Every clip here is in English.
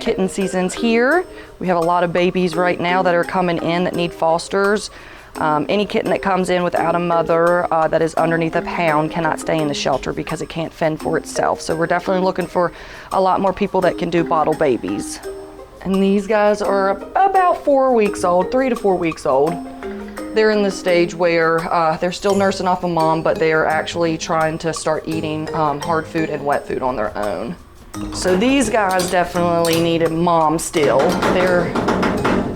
kitten season's here. We have a lot of babies right now that are coming in that need fosters. Any kitten that comes in without a mother that is underneath a pound cannot stay in the shelter because it can't fend for itself. So we're definitely looking for a lot more people that can do bottle babies. And these guys are about 4 weeks old, 3 to 4 weeks old. They're in the stage where they're still nursing off a mom, but they are actually trying to start eating hard food and wet food on their own. So these guys definitely need a mom still. They're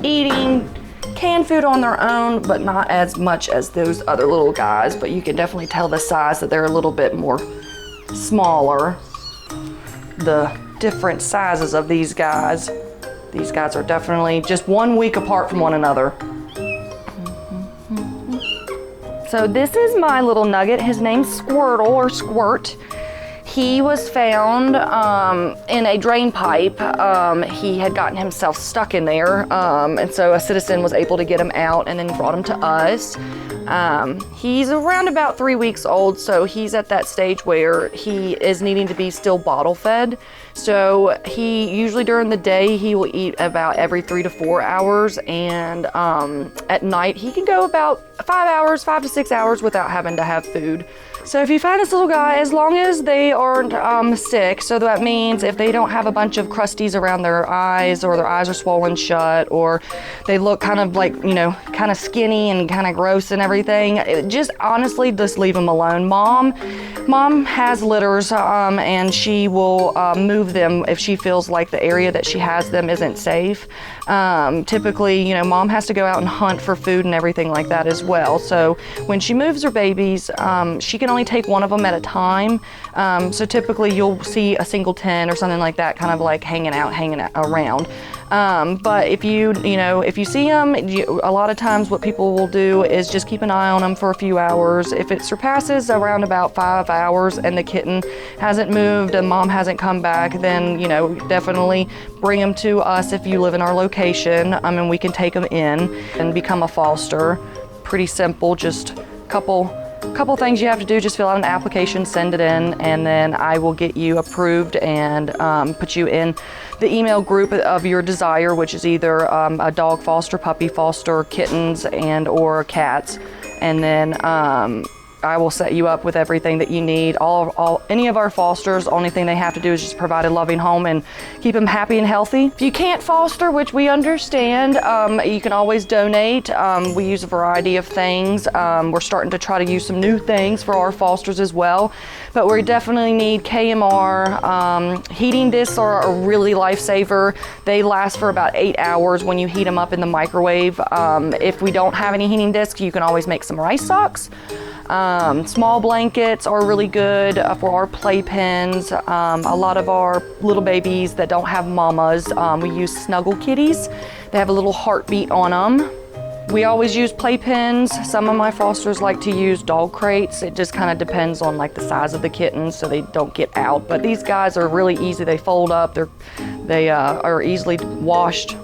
eating canned food on their own, but not as much as those other little guys, but you can definitely tell the size that they're a little bit more smaller. The different sizes of these guys are definitely just 1 week apart from one another. So this is my little nugget. His name's Squirtle or Squirt. He was found in a drain pipe. He had gotten himself stuck in there, and so a citizen was able to get him out and then brought him to us. He's around about 3 weeks old, so he's at that stage where he is needing to be still bottle fed. So he usually during the day he will eat about every 3 to 4 hours, and at night he can go about 5 to 6 hours without having to have food. So if you find this little guy, as long as they aren't sick, so that means if they don't have a bunch of crusties around their eyes, or their eyes are swollen shut, or they look kind of like, you know, kind of skinny and kind of gross and everything, just honestly just leave them alone. Mom has litters and she will move them if she feels like the area that she has them isn't safe. Typically, you know, mom has to go out and hunt for food and everything like that as well. So when she moves her babies, she can only take one of them at a time. So typically you'll see a singleton or something like that kind of like hanging out around. But if you see them, a lot of times what people will do is just keep an eye on them for a few hours. If it surpasses around about 5 hours and the kitten hasn't moved and mom hasn't come back, then, you know, definitely bring them to us if you live in our location, and we can take them in and become a foster. Pretty simple, just a couple things you have to do. Just fill out an application, send it in, and then I will get you approved and put you in the email group of your desire, which is either a dog foster, puppy foster, kittens, and or cats. And then I will set you up with everything that you need. Any of our fosters, only thing they have to do is just provide a loving home and keep them happy and healthy. If you can't foster, which we understand, you can always donate. We use a variety of things. We're starting to try to use some new things for our fosters as well, but we definitely need KMR. Heating discs are a really lifesaver. They last for about 8 hours when you heat them up in the microwave. If we don't have any heating discs, you can always make some rice socks. Small blankets are really good for our playpens. A lot of our little babies that don't have mamas, we use snuggle kitties. They have a little heartbeat on them. We always use playpens. Some of my fosters like to use dog crates. It just kind of depends on like the size of the kittens so they don't get out. But these guys are really easy. They fold up. They are easily washed.